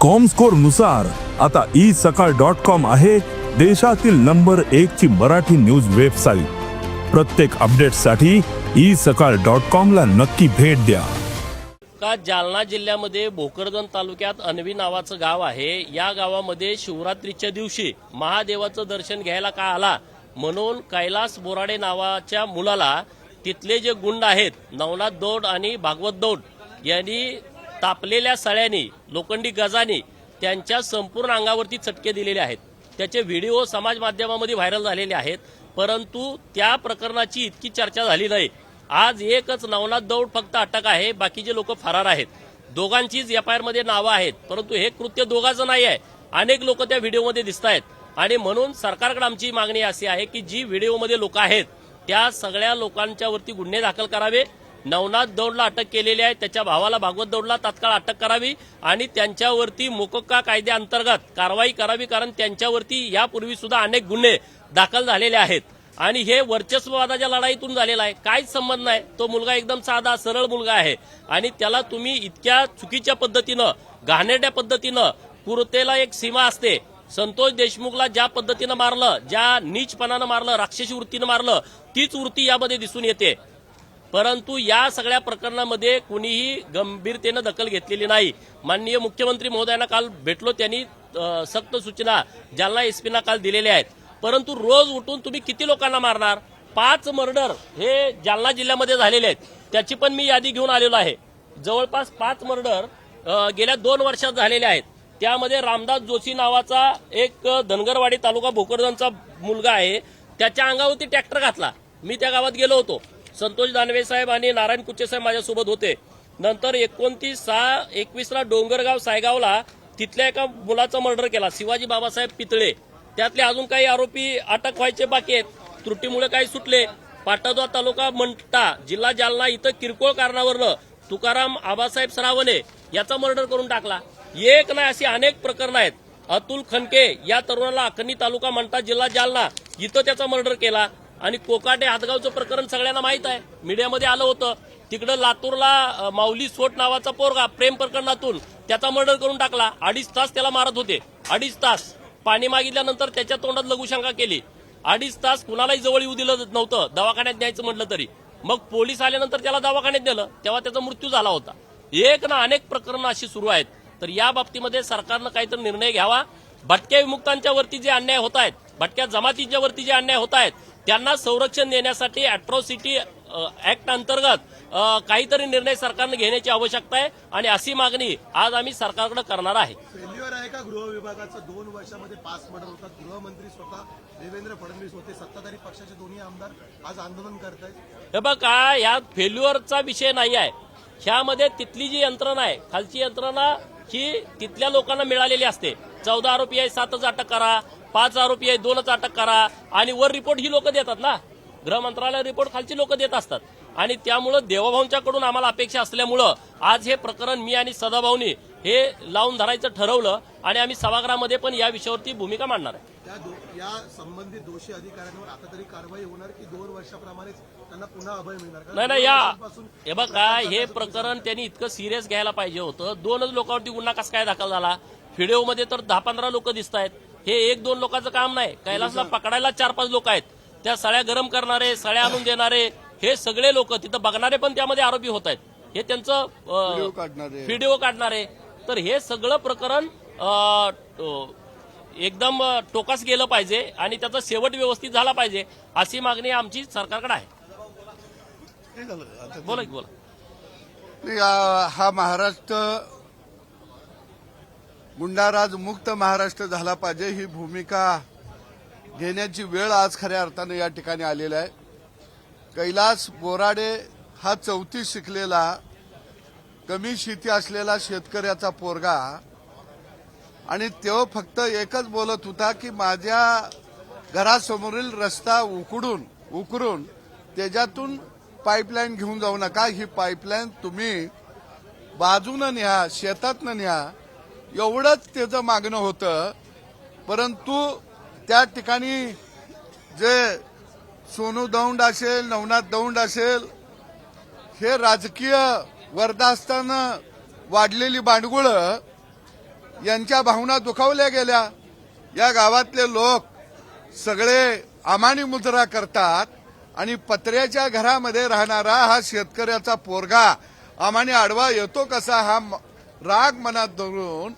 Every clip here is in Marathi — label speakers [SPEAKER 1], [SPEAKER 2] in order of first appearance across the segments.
[SPEAKER 1] कॉमस्कोर नुसार आता isakal.com आहे देशातील नंबर 1 ची मराठी न्यूज वेबसाईट। प्रत्येक अपडेटसाठी isakal.com ला नक्की भेट द्या।
[SPEAKER 2] का जालना जिल्ह्यामध्ये भोकरदन तालुक्यात अनवी नावाचं गाव आहे। या गावामध्ये शिवरात्रीच्या दिवशी महादेवाचं दर्शन घ्यायला का आला म्हणून कैलास बोराडे नावाच्या मुलाला तिथले जे गुंड आहेत नवनाथ दौड आणि भागवत दौड यांनी तापलेल्या सळ्यांनी लोखंडी गजानी त्यांच्या संपूर्ण अंगावरती चटके दिलेले आहेत। त्याचे व्हिडिओ समाज माध्यमामध्ये व्हायरल झालेले आहेत, परंतु त्या प्रकरणाची इतकी चर्चा झाली नाही। आज एकच नवनाथ दौड फक्त अटक आहे, बाकीचे लोक फरार आहेत। दोघांचीच एफआयआर मध्ये नावं आहेत, परंतु हे कृत्य दोघांचं नाही आहे। अनेक लोक त्या व्हिडिओमध्ये दिसत आहेत आणि म्हणून सरकारकडे आमची मागणी अशी आहे की जी व्हिडिओमध्ये लोक आहेत त्या सगळ्या लोकांच्या वरती गुन्हे दाखल करावे। नवनाथ दौडला अटक केलेली आहे, त्याच्या भावाला भागवत दौडला तात्काळ अटक करावी आणि त्यांच्यावरती मोकोक्का कायद्याअंतर्गत कारवाई करावी, कारण त्यांच्यावरती यापूर्वी सुद्धा अनेक गुन्हे दाखल झालेले आहेत आणि हे वर्चस्ववादाच्या लढाईतून झालेला आहे। काहीच संबंध नाही। तो मुलगा एकदम साधा सरळ मुलगा आहे आणि त्याला तुम्ही इतक्या चुकीच्या पद्धतीनं घाणेरड्या पद्धतीनं क्रूरतेला एक सीमा असते। संतोष देशमुखला ज्या पद्धतीनं मारलं, ज्या नीचपणानं मारलं, राक्षसी वृत्तीनं मारलं, तीच वृत्ती यामध्ये दिसून येते। परंतु या सगळ्या प्रकरणामध्ये कुणीही गंभीरतेनं दखल घेतलेली नाही। माननीय मुख्यमंत्री महोदयांना काल भेटलो, त्यांनी सक्त सूचना जालना एसपीना काल दिलेल्या आहेत। परंतु रोज उठून तुम्ही किती लोकांना मारणार? 5 मर्डर हे जालना जिल्ह्यामध्ये झालेले आहेत, त्याची पण मी यादी घेऊन आलेलो आहे। जवळपास 5 मर्डर गेल्या 2 वर्षात झालेले आहेत। त्यामध्ये रामदास जोशी नावाचा एक धनगरवाडी तालुका भोकरदनचा मुलगा आहे, त्याच्या अंगावरती ट्रॅक्टर घातला। मी त्या गावात गेलो होतो, संतोष दानवे साहेब आणि नारायण कुचे साहेब माझ्यासोबत होते। नंतर 29/6/21 डोंगरगाव सायगावला तिथल्या एका मुलाचा मर्डर केला, शिवाजी बाबासाहेब पितळे। त्यातले अजून काही आरोपी अटक व्हायचे बाकी आहेत, त्रुटीमुळे काही सुटले। पाटोदा तालुका मंठा जिल्हा जालना इथं किरकोळ कारणावरनं तुकाराम आबासाहेब सरावणे याचा मर्डर करून टाकला। एक नाही अशी अनेक प्रकरणं आहेत। अतुल खनके या तरुणाला अखनी तालुका मंठा जिल्हा जालना इथं त्याचा मर्डर केला आणि कोकाटे हातगावचं प्रकरण सगळ्यांना माहित आहे, मीडियामध्ये आलं होतं। तिकडं लातूरला माऊली सोट नावाचा पोरगा प्रेम प्रकरणातून त्याचा मर्डर करून टाकला। 2.5 तास त्याला मारत होते, 2.5 तास पाणी मागितल्यानंतर त्याच्या तोंडात लघुशंका केली। 2.5 तास कुणालाही जवळ येऊ दिलं नव्हतं, दवाखान्यात न्यायचं म्हटलं तरी। मग पोलीस आल्यानंतर त्याला दवाखान्यात नेलं, तेव्हा त्याचा मृत्यू झाला होता। एक ना अनेक प्रकरणं अशी सुरू आहेत, तर या बाबतीमध्ये सरकारनं काहीतरी निर्णय घ्यावा। भटक्या विमुक्तांच्या वरती जे अन्याय होत आहेत, भटक्या जमातींच्या वरती जे अन्याय होत आहेत त्यांना संरक्षण देण्यासाठी अॅट्रॉसिटी ऍक्ट अंतर्गत काहीतरी निर्णय सरकारने घेण्याची आवश्यकता आहे आणि अशी मागणी आज आम्ही सरकारकडे करणार आहे।
[SPEAKER 3] फेल्युअर आहे का गृह विभागाचं? 2 वर्षामध्ये 5 मर्डर होतात। गृहमंत्री स्वतः देवेंद्र फडणवीस होते, सत्ताधारी पक्षाचे दोन्ही आमदार आज आंदोलन करतायत।
[SPEAKER 2] हे बघा, या फेल्युअरचा विषय नाही आहे, ह्यामध्ये तिथली जी यंत्रणा आहे, खालची यंत्रणा ही तिथल्या लोकांना मिळालेली असते। 14 आरोपी आहे, 7च अटक करा, 5 आरोपी आहे, 2च अटक करा आणि वर रिपोर्ट ही लोक देतात ना, गृह मंत्रालय रिपोर्ट खालची लोक देत असतात। आणि त्यामुळं देवाभाऊंच्याकडून आम्हाला अपेक्षा असल्यामुळं आज हे प्रकरण मी आणि सदाभाऊनी हे लावून धरायचं ठरवलं आणि आम्ही सभागृहामध्ये पण या विषयावरती भूमिका मांडणार आहे।
[SPEAKER 3] या संबंधित दोषी अधिकाऱ्यांवर आता तरी कारवाई होणार की 2 वर्षाप्रमाणेच त्यांना पुन्हा अभय मिळणार?
[SPEAKER 2] नाही, हे बघा, हे प्रकरण त्यांनी इतकं सिरियस घ्यायला पाहिजे होतं। 2च लोकांवरती गुन्हा कसा काय दाखल झाला? व्हिडिओमध्ये तर 10-15 लोक दिसत आहेत। हे 1-2 लोकांचं काम नाही, कैलासला पकडायला 4-5 लोक आहेत। त्या सळ्या गरम करणारे, सळ्या आणून देणारे हे सगळे लोक, तिथं बघणारे पण त्यामध्ये आरोपी होत आहेत। हे त्यांचं व्हिडिओ काढणारे, तर हे सगळं प्रकरण एकदम टोकास गेलं पाहिजे आणि त्याचा शेवट व्यवस्थित झाला पाहिजे, अशी मागणी आमची सरकारकडे आहे। बोला।
[SPEAKER 4] हा महाराष्ट्र गुंडाराज मुक्त महाराष्ट्र झाला पाहिजे, ही भूमिका घेण्याची वेळ आज खऱ्या अर्थाने या ठिकाणी आलेला आहे। कैलास बोराडे हा 34 शिकलेला कमी शेती असलेला शेतकऱ्याचा पोरगा आणि तो फक्त एकच बोलत होता की माझ्या घरासमोरील रस्ता उकरून त्याच्यातून पाईपलाईन घेऊन जाऊ नका, ही पाईपलाईन तुम्ही बाजूनं न्या, शेतातनं न्या, एवढंच त्याचं मागणं होतं। परंतु त्या ठिकाणी जे सोनू दौंड असेल, नवनाथ दौंड असेल, हे राजकीय वरदास्तानं वाढलेली बांडगुळं यांच्या भावना दुखावल्या गेल्या। या गावातले लोक सगळे अमानी मुजरा करतात आणि पत्र्याच्या घरामध्ये राहणारा हा शेतकऱ्याचा पोरगा आम्हाने आडवा येतो कसा हा राग मनात धरून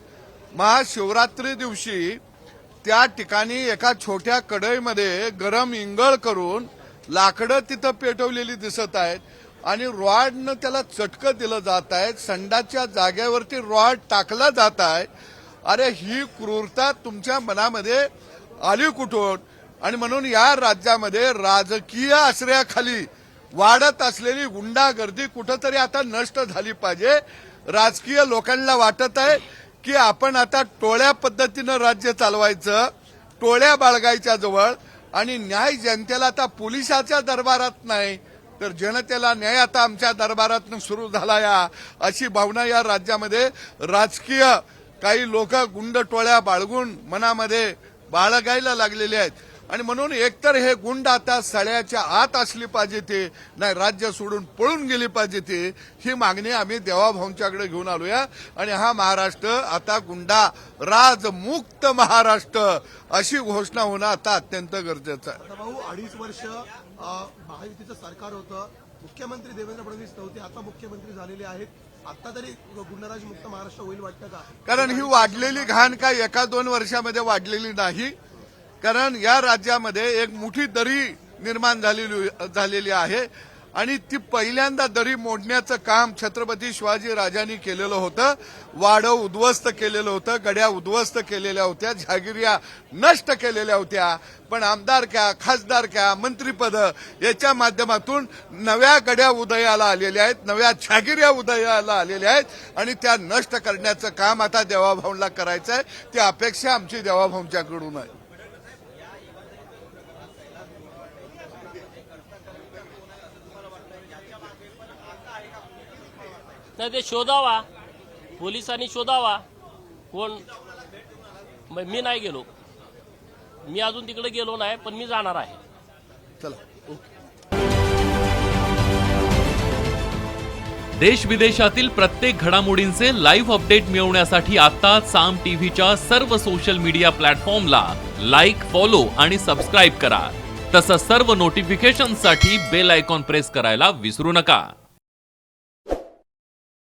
[SPEAKER 4] महाशिवरात्री दिवशी त्या ठिकाणी एका छोट्या कढईमध्ये गरम इंगळ करून लाकडं तिथं पेटवलेली दिसत आहेत आणि रॉडनं त्याला चटकं दिलं जात आहे। संडाच्या जागेवरती रॉड टाकला जात आहे। अरे ही क्रूरता तुमच्या मनामध्ये आली कुठून? आणि म्हणून या राज्यामध्ये राजकीय आश्रयाखाली वाढत असलेली गुंडागर्दी कुठंतरी आता नष्ट झाली पाहिजे। राजकीय लोकांना वाटत आहे की आपण आता टोळ्या पद्धतीनं राज्य चालवायचं, टोळ्या बाळगायच्या जवळ, आणि न्याय जनतेला आता पोलिसाच्या दरबारात नाही तर जनतेला न्याय आता आमच्या दरबारातून सुरू झाला या अशी भावना या राज्यामध्ये राजकीय काही लोक गुंड टोळ्या बाळगून मनामध्ये बाळगायला लागलेले आहेत। आणि म्हणून एकतर हे गुंड आता सळ्याच्या आत असली पाहिजे ते, नाही राज्य सोडून पळून गेली पाहिजे ते, ही मागणी आम्ही देवाभाऊंच्याकडे घेऊन आलोया। आणि हा महाराष्ट्र आता गुंडा राजमुक्त महाराष्ट्र अशी घोषणा होणं आता अत्यंत गरजेचं आहे।
[SPEAKER 3] भाऊ 2.5 वर्ष महायुतीचं सरकार होतं, मुख्यमंत्री देवेंद्र फडणवीस नव्हते, आता मुख्यमंत्री झालेले आहेत। आता तरी गुंडाराज मुक्त महाराष्ट्र होईल वाटतं का?
[SPEAKER 4] कारण ही वाढलेली घाण काय 1-2 वर्षामध्ये वाढलेली नाही। कारण या राज्यामध्ये एक मोठी दरी निर्माण झालेली आहे आणि ती पहिल्यांदा दरी मोडण्याचं काम छत्रपती शिवाजी राजांनी केलेलं होतं। वाडं उद्ध्वस्त केलेलं होतं, गड्या उद्ध्वस्त केलेल्या होत्या, जहागिर्या नष्ट केलेल्या होत्या। पण आमदारक्या, खासदारक्या, मंत्रिपद याच्या माध्यमातून नव्या गड्या उदयाला आलेल्या आहेत, नव्या जहागिर्या उदयाला आलेल्या आहेत आणि त्या नष्ट करण्याचं काम आता देवाभाऊंना करायचं आहे। ती अपेक्षा आमची देवाभाऊंच्याकडून आहे।
[SPEAKER 2] नाही ते शोधावा, पोलिसांनी शोधावा कोण। मी नाही गेलो, मी अजून तिकडे गेलो नाही, पण मी जाणार आहे।
[SPEAKER 4] चला।
[SPEAKER 5] देश विदेशातील प्रत्येक घडामोडींचे लाईव्ह अपडेट मिळवण्यासाठी आता साम टीव्हीच्या सर्व सोशल मीडिया प्लॅटफॉर्मला लाईक, फॉलो आणि सबस्क्राईब करा। तसंच सर्व नोटिफिकेशनसाठी बेल आयकॉन प्रेस करायला विसरू नका।